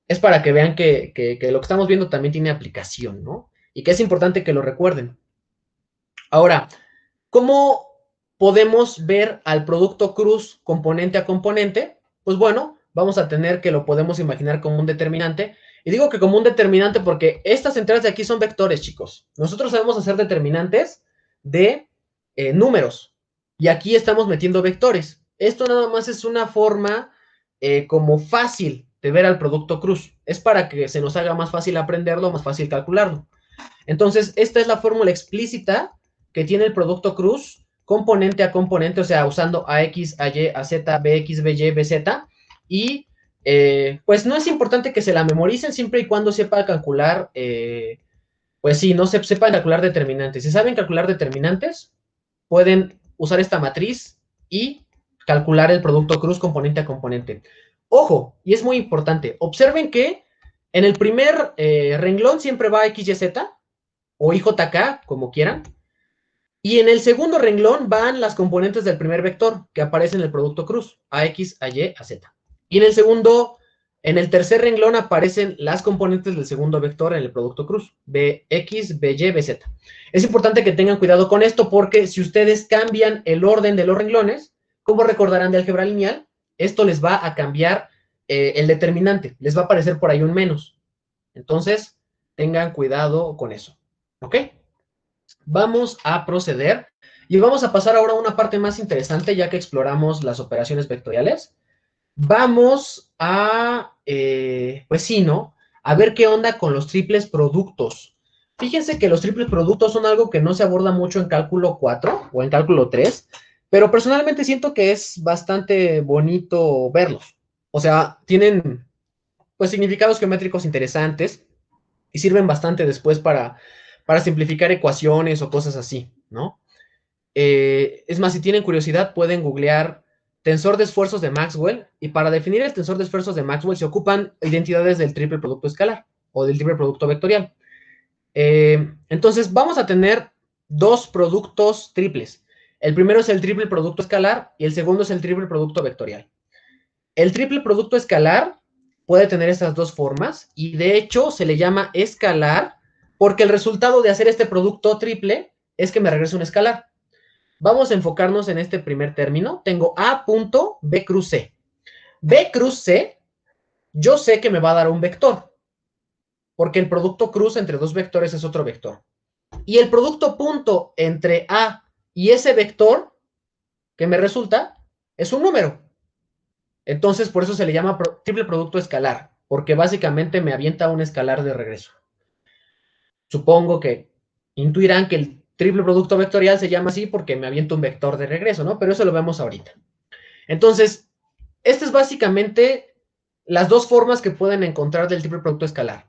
es para que vean que lo que estamos viendo también tiene aplicación, ¿no? Y que es importante que lo recuerden. Ahora, ¿cómo podemos ver al producto cruz componente a componente? Pues bueno, vamos a tener que lo podemos imaginar como un determinante. Y digo que como un determinante porque estas entradas de aquí son vectores, chicos. Nosotros sabemos hacer determinantes de números. Y aquí estamos metiendo vectores. Esto nada más es una forma como fácil de ver al producto cruz. Es para que se nos haga más fácil aprenderlo, más fácil calcularlo. Entonces, esta es la fórmula explícita que tiene el producto cruz, componente a componente, o sea, usando AX, AY, AZ, BX, BY, BZ. Y pues no es importante que se la memoricen siempre y cuando sepa calcular, pues sí, no se sepan calcular determinantes. Si saben calcular determinantes, pueden usar esta matriz y calcular el producto cruz componente a componente. Ojo, y es muy importante, observen que en el primer renglón siempre va X, Y, Z, o IJK, como quieran. Y en el segundo renglón van las componentes del primer vector que aparece en el producto cruz, AX, AY, AZ. Y en el tercer renglón aparecen las componentes del segundo vector en el producto cruz, BX, BY, BZ. Es importante que tengan cuidado con esto porque si ustedes cambian el orden de los renglones, como recordarán de álgebra lineal, esto les va a cambiar el determinante, les va a aparecer por ahí un menos. Entonces, tengan cuidado con eso. ¿Ok? Vamos a proceder y vamos a pasar ahora a una parte más interesante ya que exploramos las operaciones vectoriales. Vamos a, pues sí, ¿no? A ver qué onda con los triples productos. Fíjense que los triples productos son algo que no se aborda mucho en cálculo 4 o en cálculo 3, pero personalmente siento que es bastante bonito verlos. O sea, tienen pues significados geométricos interesantes y sirven bastante después para simplificar ecuaciones o cosas así, ¿no? Es más, si tienen curiosidad, pueden googlear tensor de esfuerzos de Maxwell y para definir el tensor de esfuerzos de Maxwell se ocupan identidades del triple producto escalar o del triple producto vectorial. Entonces, vamos a tener dos productos triples. El primero es el triple producto escalar y el segundo es el triple producto vectorial. El triple producto escalar puede tener estas dos formas y de hecho se le llama escalar porque el resultado de hacer este producto triple es que me regrese un escalar. Vamos a enfocarnos en este primer término. Tengo A punto B cruz C. B cruz C, yo sé que me va a dar un vector, porque el producto cruz entre dos vectores es otro vector. Y el producto punto entre A y ese vector que me resulta es un número. Entonces, por eso se le llama triple producto escalar, porque básicamente me avienta un escalar de regreso. Supongo que intuirán que el triple producto vectorial se llama así porque me avienta un vector de regreso, ¿no? Pero eso lo vemos ahorita. Entonces, esta es básicamente las dos formas que pueden encontrar del triple producto escalar.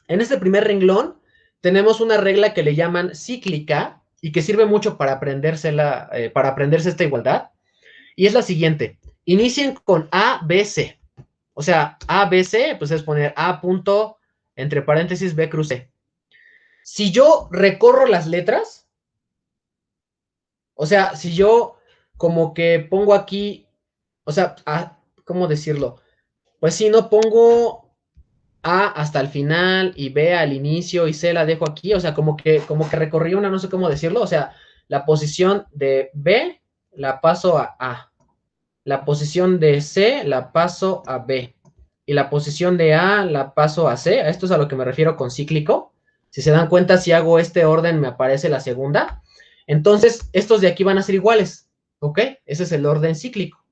En este primer renglón tenemos una regla que le llaman cíclica y que sirve mucho para aprenderse esta igualdad. Y es la siguiente. Inicien con A, B, C. O sea, A, B, C, pues es poner A punto, entre paréntesis, B cruz C. Si yo recorro las letras, o sea, si yo como que pongo aquí, o sea, ¿cómo decirlo? Pues si no pongo A hasta el final y B al inicio y C la dejo aquí, o sea, como que recorrí una, no sé cómo decirlo, o sea, la posición de B la paso a A, la posición de C la paso a B y la posición de A la paso a C. A esto es a lo que me refiero con cíclico. Si se dan cuenta, si hago este orden me aparece la segunda. Entonces, estos de aquí van a ser iguales, ¿ok? Ese es el orden cíclico.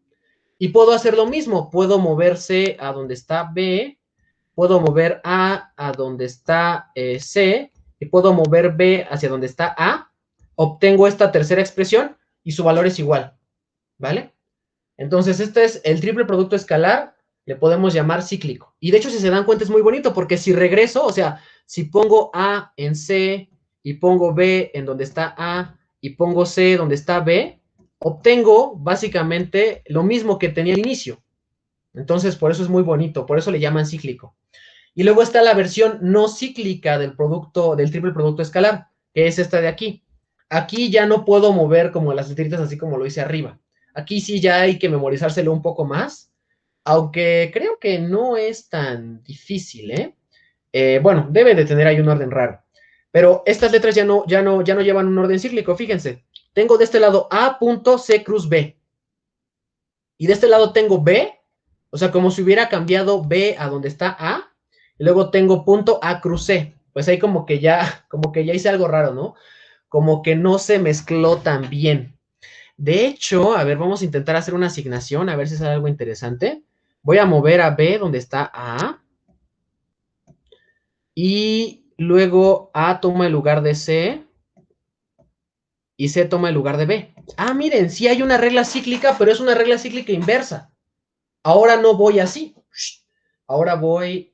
Y puedo hacer lo mismo, puedo moverse a donde está B, puedo mover a donde está C, y puedo mover B hacia donde está A, obtengo esta tercera expresión y su valor es igual, ¿vale? Entonces, este es el triple producto escalar, le podemos llamar cíclico. Y de hecho, si se dan cuenta, es muy bonito, porque si regreso, o sea, si pongo A en C y pongo B en donde está A y pongo C donde está B, obtengo básicamente lo mismo que tenía al inicio. Entonces, por eso es muy bonito, por eso le llaman cíclico. Y luego está la versión no cíclica del producto, del triple producto escalar, que es esta de aquí. Aquí ya no puedo mover como las letritas así como lo hice arriba. Aquí sí ya hay que memorizárselo un poco más, aunque creo que no es tan difícil, ¿eh? Bueno, debe de tener ahí un orden raro. Pero estas letras ya no llevan un orden cíclico, fíjense. Tengo de este lado A punto C cruz B. Y de este lado tengo B, o sea, como si hubiera cambiado B a donde está A, y luego tengo punto A cruz C. Pues ahí como que ya hice algo raro, ¿no? Como que no se mezcló tan bien. De hecho, a ver, vamos a intentar hacer una asignación, a ver si sale algo interesante. Voy a mover a B donde está A, y luego A toma el lugar de C, y C toma el lugar de B. Ah, miren, sí hay una regla cíclica, pero es una regla cíclica inversa. Ahora no voy así. Ahora voy,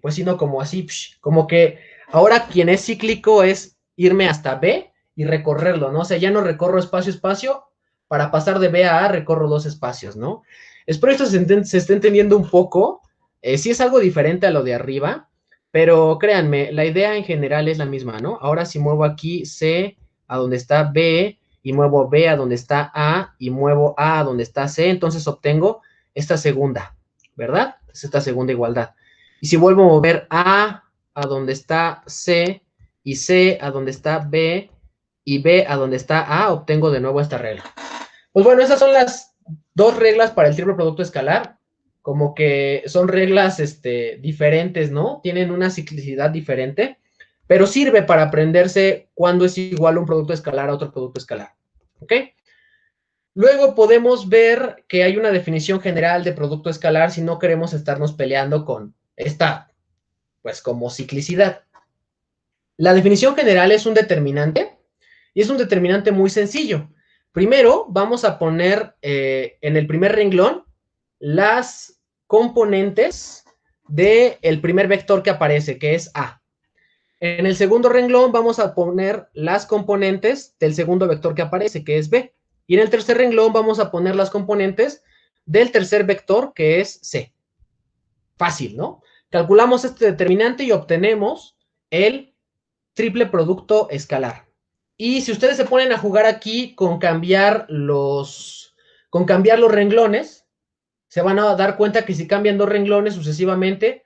pues sino como así. Como que ahora quien es cíclico es irme hasta B y recorrerlo, ¿no? O sea, ya no recorro espacio, espacio. Para pasar de B a recorro dos espacios, ¿no? Espero esto se esté entendiendo un poco. Sí es algo diferente a lo de arriba, pero créanme, la idea en general es la misma, ¿no? Ahora si muevo aquí C a donde está B y muevo B a donde está A y muevo A a donde está C, entonces obtengo esta segunda, ¿verdad? Es esta segunda igualdad. Y si vuelvo a mover a donde está C y C a donde está B y B a donde está A, obtengo de nuevo esta regla. Pues bueno, esas son las dos reglas para el triple producto escalar. Como que son reglas diferentes, ¿no? Tienen una ciclicidad diferente, pero sirve para aprenderse cuándo es igual un producto escalar a otro producto escalar. ¿Ok? Luego podemos ver que hay una definición general de producto escalar si no queremos estarnos peleando con esta, pues como ciclicidad. La definición general es un determinante y es un determinante muy sencillo. Primero vamos a poner en el primer renglón las componentes del primer vector que aparece, que es A. En el segundo renglón vamos a poner las componentes del segundo vector que aparece, que es B. Y en el tercer renglón vamos a poner las componentes del tercer vector, que es C. Fácil, ¿no? Calculamos este determinante y obtenemos el triple producto escalar. Y si ustedes se ponen a jugar aquí con cambiar los renglones, se van a dar cuenta que si cambian dos renglones sucesivamente,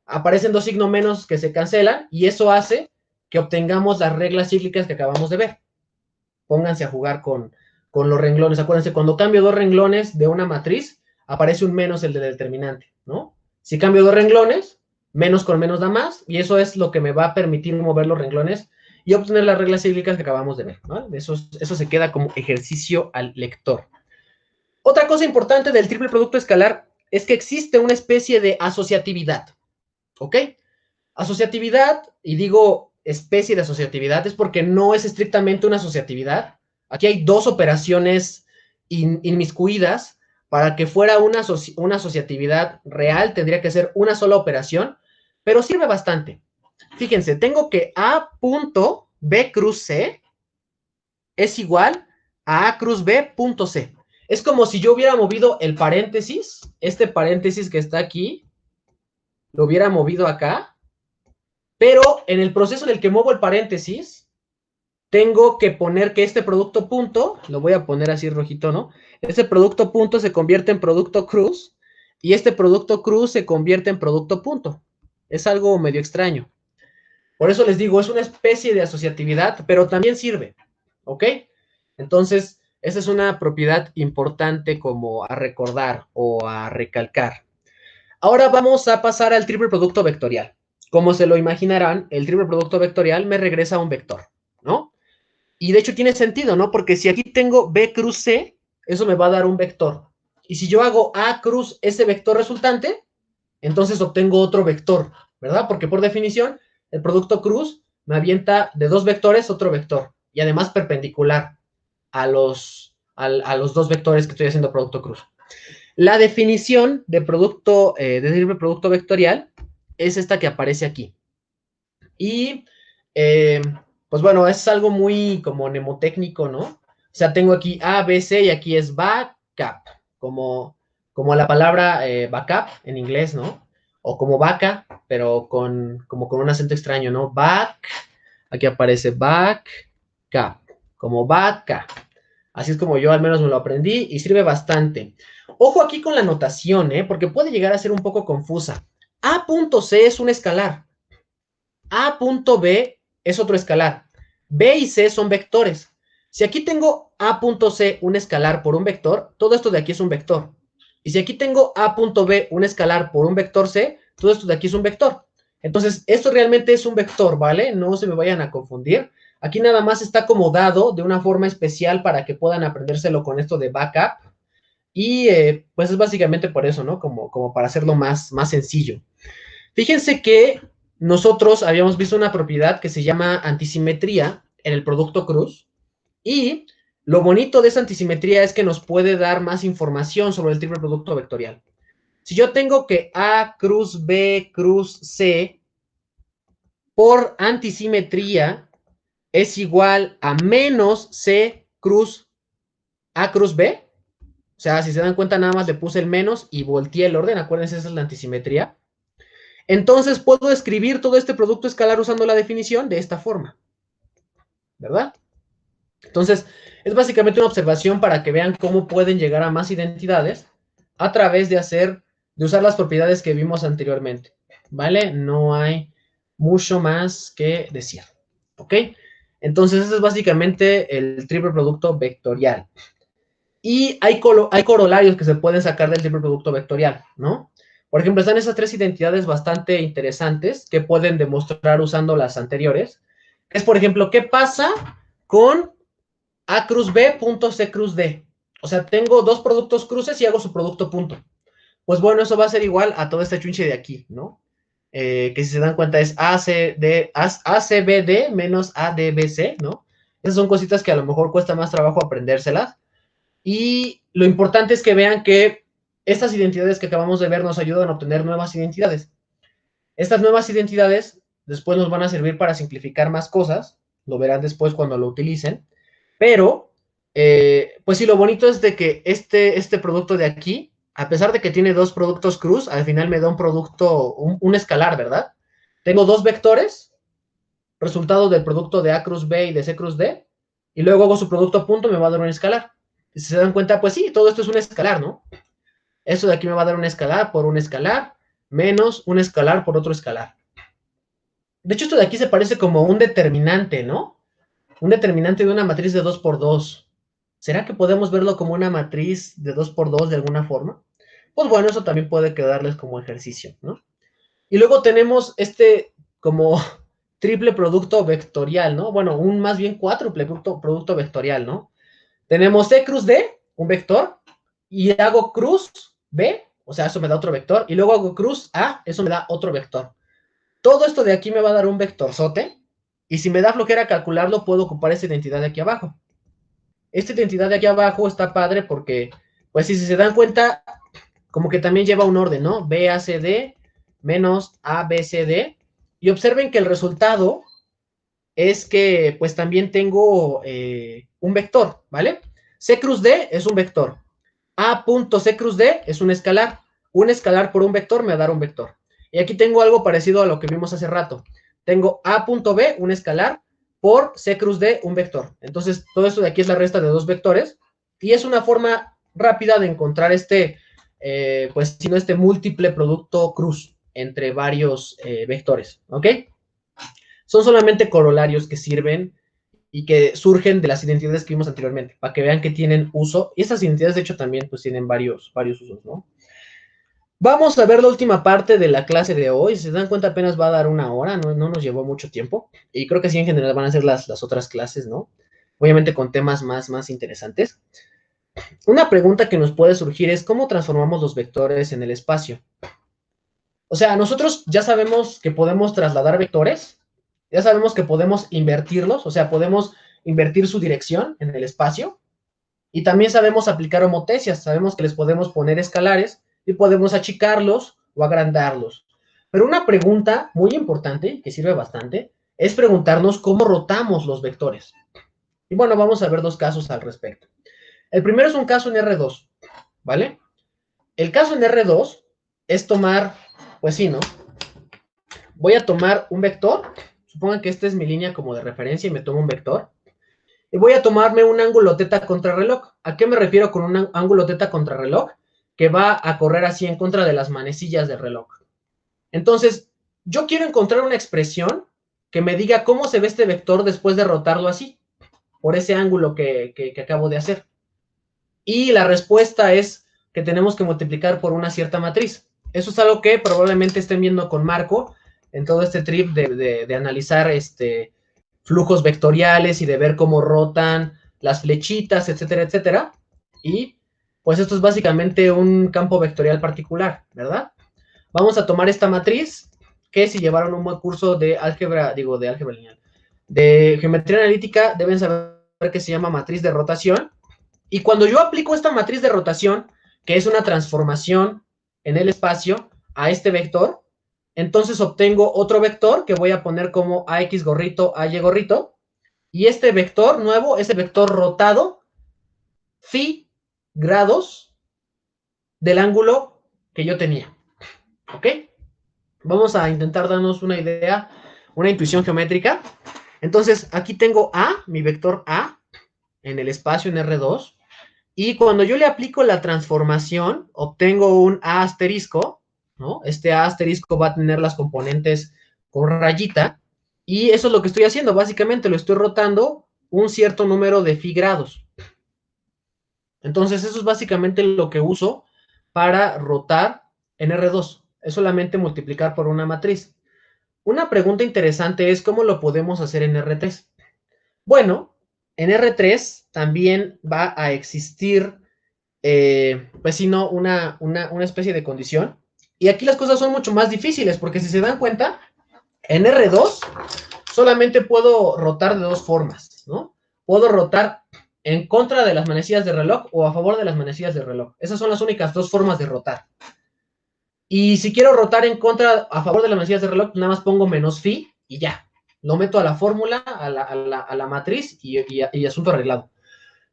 aparecen dos signos menos que se cancelan y eso hace que obtengamos las reglas cíclicas que acabamos de ver. Pónganse a jugar con los renglones. Acuérdense, cuando cambio dos renglones de una matriz, aparece un menos el del determinante, ¿no? Si cambio dos renglones, menos con menos da más, y eso es lo que me va a permitir mover los renglones y obtener las reglas cíclicas que acabamos de ver, ¿no? Eso se queda como ejercicio al lector. Otra cosa importante del triple producto escalar, es que existe una especie de asociatividad, ¿ok? Asociatividad, y digo especie de asociatividad, es porque no es estrictamente una asociatividad. Aquí hay dos operaciones inmiscuidas. Para que fuera una asociatividad real, tendría que ser una sola operación, pero sirve bastante. Fíjense, tengo que A punto B cruz C es igual a A cruz B punto C. Es como si yo hubiera movido el paréntesis, este paréntesis que está aquí, lo hubiera movido acá, pero en el proceso en el que muevo el paréntesis, tengo que poner que este producto punto, lo voy a poner así rojito, ¿no? Este producto punto se convierte en producto cruz y este producto cruz se convierte en producto punto. Es algo medio extraño. Por eso les digo, es una especie de asociatividad, pero también sirve, ¿ok? Entonces, esa es una propiedad importante como a recordar o a recalcar. Ahora vamos a pasar al triple producto vectorial. Como se lo imaginarán, el triple producto vectorial me regresa a un vector, ¿no? Y de hecho tiene sentido, ¿no? Porque si aquí tengo B cruz C, eso me va a dar un vector. Y si yo hago A cruz ese vector resultante, entonces obtengo otro vector, ¿verdad? Porque por definición, el producto cruz me avienta de dos vectores otro vector. Y además perpendicular a los dos vectores que estoy haciendo producto cruz. La definición de producto, de triple producto vectorial es esta que aparece aquí. Y, pues bueno, es algo muy como mnemotécnico, ¿no? O sea, tengo aquí A, B, C y aquí es backup, como la palabra backup en inglés, ¿no? O como vaca, pero como con un acento extraño, ¿no? Back, aquí aparece backup, como vaca. Así es como yo al menos me lo aprendí y sirve bastante. Ojo aquí con la notación, ¿eh? Porque puede llegar a ser un poco confusa. A.C es un escalar. A.B es otro escalar. B y C son vectores. Si aquí tengo A.C un escalar por un vector, todo esto de aquí es un vector. Y si aquí tengo A.B un escalar por un vector C, todo esto de aquí es un vector. Entonces, esto realmente es un vector, ¿vale? No se me vayan a confundir. Aquí nada más está acomodado de una forma especial para que puedan aprendérselo con esto de backup. Y pues es básicamente por eso, ¿no? Como para hacerlo más sencillo. Fíjense que nosotros habíamos visto una propiedad que se llama antisimetría en el producto cruz y lo bonito de esa antisimetría es que nos puede dar más información sobre el triple producto vectorial. Si yo tengo que A cruz B cruz C por antisimetría es igual a menos C cruz A cruz B, o sea, si se dan cuenta nada más le puse el menos y volteé el orden, acuérdense, esa es la antisimetría. Entonces puedo escribir todo este producto escalar usando la definición de esta forma, ¿verdad? Entonces, es básicamente una observación para que vean cómo pueden llegar a más identidades a través de usar las propiedades que vimos anteriormente, ¿vale? No hay mucho más que decir, ¿ok? Entonces, ese es básicamente el triple producto vectorial. Y hay corolarios que se pueden sacar del triple producto vectorial, ¿no? Por ejemplo, están esas tres identidades bastante interesantes que pueden demostrar usando las anteriores. Es, por ejemplo, ¿qué pasa con A cruz B punto C cruz D? O sea, tengo dos productos cruces y hago su producto punto. Pues bueno, eso va a ser igual a todo este chunche de aquí, ¿no? Que si se dan cuenta es ACBD menos ADBC, ¿no? Esas son cositas que a lo mejor cuesta más trabajo aprendérselas. Y lo importante es que vean que estas identidades que acabamos de ver nos ayudan a obtener nuevas identidades. Estas nuevas identidades después nos van a servir para simplificar más cosas, lo verán después cuando lo utilicen, pero pues sí, lo bonito es de que este producto de aquí, a pesar de que tiene dos productos cruz, al final me da un producto, un escalar, ¿verdad? Tengo dos vectores, resultado del producto de A cruz B y de C cruz D, y luego hago su producto punto, me va a dar un escalar. Si se dan cuenta, pues sí, todo esto es un escalar, ¿no? Esto de aquí me va a dar un escalar por un escalar, menos un escalar por otro escalar. De hecho, esto de aquí se parece como un determinante, ¿no? Un determinante de una matriz de 2 por 2. ¿Será que podemos verlo como una matriz de 2 por 2 de alguna forma? Pues bueno, eso también puede quedarles como ejercicio, ¿no? Y luego tenemos este como triple producto vectorial, ¿no? Bueno, un más bien cuádruple producto vectorial, ¿no? Tenemos C cruz D, un vector, y hago cruz B, o sea, eso me da otro vector, y luego hago cruz A, eso me da otro vector. Todo esto de aquí me va a dar un vectorzote, y si me da flojera calcularlo, puedo ocupar esta identidad de aquí abajo. Esta identidad de aquí abajo está padre porque, pues si se dan cuenta, como que también lleva un orden, ¿no? B, A, C, D, menos A, B, C, D, y observen que el resultado es que, pues también tengo un vector, ¿vale? C cruz D es un vector. A punto C cruz D es un escalar. Un escalar por un vector me va a dar un vector. Y aquí tengo algo parecido a lo que vimos hace rato. Tengo A punto B, un escalar, por C cruz D, un vector. Entonces, todo esto de aquí es la resta de dos vectores. Y es una forma rápida de encontrar pues, si no este múltiple producto cruz entre varios vectores, ¿ok? Son solamente corolarios que sirven y que surgen de las identidades que vimos anteriormente, para que vean que tienen uso. Y estas identidades, de hecho, también pues tienen varios usos, ¿no? Vamos a ver la última parte de la clase de hoy. Si se dan cuenta, apenas va a dar una hora, no nos llevó mucho tiempo. Y creo que sí, en general, van a ser las otras clases, ¿no? Obviamente con temas más interesantes. Una pregunta que nos puede surgir es, ¿cómo transformamos los vectores en el espacio? O sea, nosotros ya sabemos que podemos trasladar vectores, ya sabemos que podemos invertirlos, o sea, podemos invertir su dirección en el espacio, y también sabemos aplicar homotecias, sabemos que les podemos poner escalares y podemos achicarlos o agrandarlos. Pero una pregunta muy importante, que sirve bastante, es preguntarnos cómo rotamos los vectores. Y bueno, vamos a ver dos casos al respecto. El primero es un caso en R2, ¿vale? El caso en R2 es tomar, pues sí, ¿no? Voy a tomar un vector, supongan que esta es mi línea como de referencia y me tomo un vector, y voy a tomarme un ángulo teta contrarreloj. ¿A qué me refiero con un ángulo teta contrarreloj? Que va a correr así en contra de las manecillas del reloj. Entonces, yo quiero encontrar una expresión que me diga cómo se ve este vector después de rotarlo así, por ese ángulo que acabo de hacer. Y la respuesta es que tenemos que multiplicar por una cierta matriz. Eso es algo que probablemente estén viendo con Marco en todo este trip de analizar flujos vectoriales y de ver cómo rotan las flechitas, etcétera, etcétera. Y pues esto es básicamente un campo vectorial particular, ¿verdad? Vamos a tomar esta matriz, que si llevaron un buen curso de álgebra, de álgebra lineal, de geometría analítica, deben saber que se llama matriz de rotación. Y cuando yo aplico esta matriz de rotación, que es una transformación en el espacio a este vector, entonces obtengo otro vector que voy a poner como AX gorrito, AY gorrito, y este vector nuevo es el vector rotado phi grados del ángulo que yo tenía. ¿Ok? Vamos a intentar darnos una idea, una intuición geométrica. Entonces, aquí tengo A, mi vector A, en el espacio en R2, y cuando yo le aplico la transformación, obtengo un A asterisco, ¿no? Este A asterisco va a tener las componentes con rayita, y eso es lo que estoy haciendo. Básicamente lo estoy rotando un cierto número de phi grados. Entonces, eso es básicamente lo que uso para rotar en R2. Es solamente multiplicar por una matriz. Una pregunta interesante es cómo lo podemos hacer en R3. Bueno, en R3 también va a existir pues si no, una especie de condición. Y aquí las cosas son mucho más difíciles, porque si se dan cuenta, en R2 solamente puedo rotar de dos formas, ¿no? Puedo rotar en contra de las manecillas de reloj o a favor de las manecillas de reloj. Esas son las únicas dos formas de rotar. Y si quiero rotar en contra, a favor de las manecillas de reloj, nada más pongo menos phi y ya. Lo meto a la fórmula, a la matriz y asunto arreglado.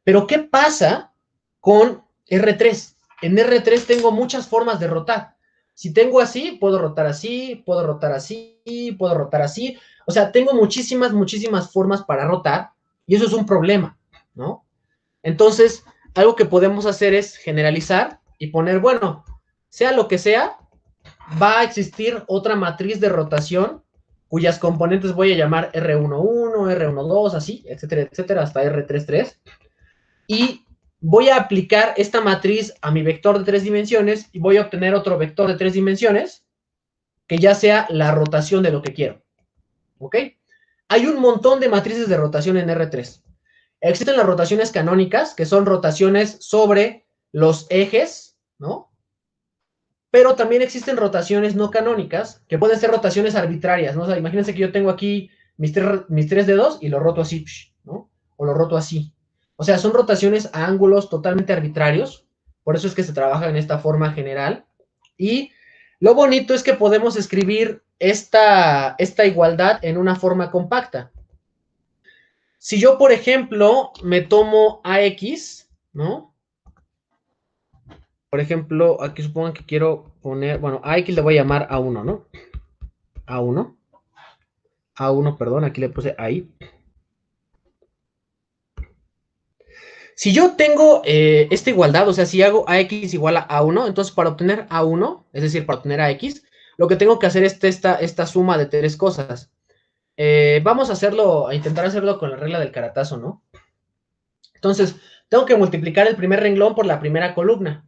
Pero ¿qué pasa con R3? En R3 tengo muchas formas de rotar. Si tengo así, puedo rotar así, puedo rotar así, puedo rotar así. O sea, tengo muchísimas formas para rotar y eso es un problema, ¿no? Entonces, algo que podemos hacer es generalizar y poner, bueno, sea lo que sea, va a existir otra matriz de rotación cuyas componentes voy a llamar R11, R12, así, etcétera, etcétera, hasta R33. Y voy a aplicar esta matriz a mi vector de 3 dimensiones y voy a obtener otro vector de 3 dimensiones que ya sea la rotación de lo que quiero. ¿Ok? Hay un montón de matrices de rotación en R3. Existen las rotaciones canónicas, que son rotaciones sobre los ejes, ¿no? pero también existen rotaciones no canónicas, que pueden ser rotaciones arbitrarias, ¿no? O sea, imagínense que yo tengo aquí mis tres dedos y lo roto así, ¿no? O lo roto así. O sea, son rotaciones a ángulos totalmente arbitrarios, por eso es que se trabaja en esta forma general. Y lo bonito es que podemos escribir esta igualdad en una forma compacta. Si yo, por ejemplo, me tomo AX, ¿no? Por ejemplo, aquí supongan que quiero poner, bueno, a X le voy a llamar A1, ¿no? A1. A1, perdón, aquí le puse ahí. Si yo tengo esta igualdad, o sea, si hago AX igual a A1, entonces para obtener A1, es decir, para obtener AX, lo que tengo que hacer es esta suma de tres cosas. Vamos a hacerlo, a intentar hacerlo con la regla del caratazo, ¿no? Entonces, tengo que multiplicar el primer renglón por la primera columna,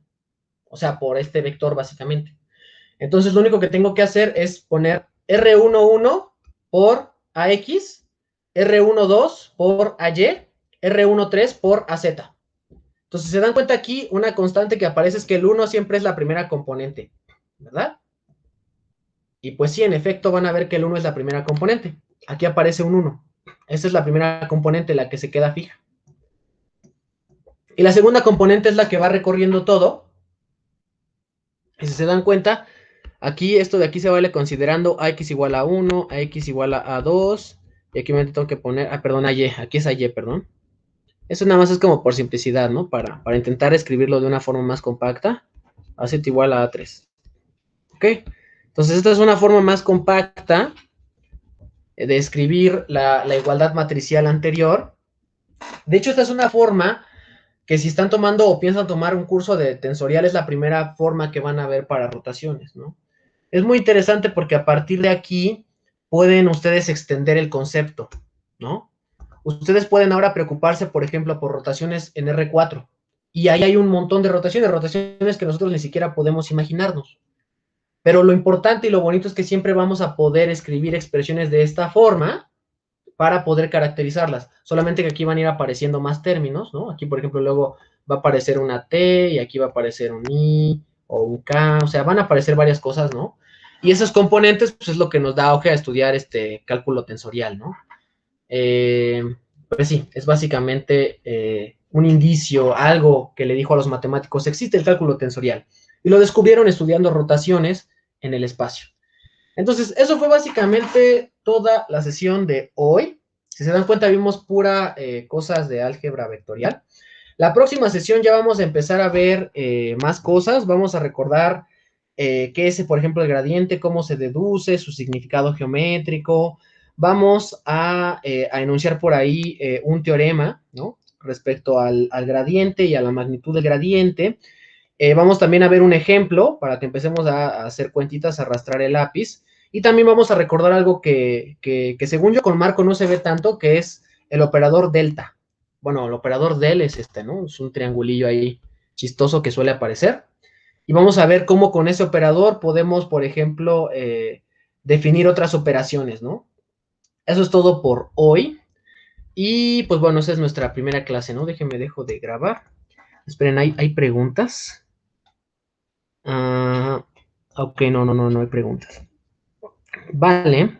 o sea, por este vector básicamente. Entonces, lo único que tengo que hacer es poner R11 por AX, R12 por AY, R13 por AZ. Entonces, se dan cuenta aquí, una constante que aparece es que el 1 siempre es la primera componente, ¿verdad? Y pues sí, en efecto, van a ver que el 1 es la primera componente. Aquí aparece un 1. Esta es la primera componente, la que se queda fija. Y la segunda componente es la que va recorriendo todo. Y si se dan cuenta, aquí esto de aquí se vale considerando AX igual a 1, AX igual a 2. Y aquí me tengo que poner, perdón, a Y. Aquí es a Y, perdón. Eso nada más es como por simplicidad, ¿no? Para intentar escribirlo de una forma más compacta. AZ igual a A3. ¿Ok? Entonces esta es una forma más compacta de escribir la igualdad matricial anterior. De hecho, esta es una forma que si están tomando o piensan tomar un curso de tensorial es la primera forma que van a ver para rotaciones, ¿no? Es muy interesante porque a partir de aquí pueden ustedes extender el concepto, ¿no? Ustedes pueden ahora preocuparse, por ejemplo, por rotaciones en R4. Y ahí hay un montón de rotaciones que nosotros ni siquiera podemos imaginarnos. Pero lo importante y lo bonito es que siempre vamos a poder escribir expresiones de esta forma para poder caracterizarlas. Solamente que aquí van a ir apareciendo más términos, ¿no? Aquí, por ejemplo, luego va a aparecer una T y aquí va a aparecer un I o un K, o sea, van a aparecer varias cosas, ¿no? Y esos componentes, pues es lo que nos da auge a estudiar este cálculo tensorial, ¿no? Pues sí, es básicamente un indicio, algo que le dijo a los matemáticos, existe el cálculo tensorial. Y lo descubrieron estudiando rotaciones en el espacio. Entonces, eso fue básicamente toda la sesión de hoy. Si se dan cuenta, vimos pura cosas de álgebra vectorial. La próxima sesión ya vamos a empezar a ver más cosas. Vamos a recordar qué es, por ejemplo, el gradiente, cómo se deduce, su significado geométrico. Vamos a enunciar por ahí un teorema, ¿no? Respecto al gradiente y a la magnitud del gradiente. Vamos también a ver un ejemplo para que empecemos a hacer cuentitas, a arrastrar el lápiz. Y también vamos a recordar algo que según yo con Marco no se ve tanto, que es el operador delta. Bueno, el operador del es este, ¿no? Es un triangulillo ahí chistoso que suele aparecer. Y vamos a ver cómo con ese operador podemos, por ejemplo, definir otras operaciones, ¿no? Eso es todo por hoy. Y pues bueno, esa es nuestra primera clase, ¿no? Dejo de grabar. Esperen, hay preguntas. Ok, no hay preguntas. Vale,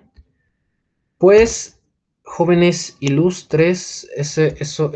pues, jóvenes ilustres, eso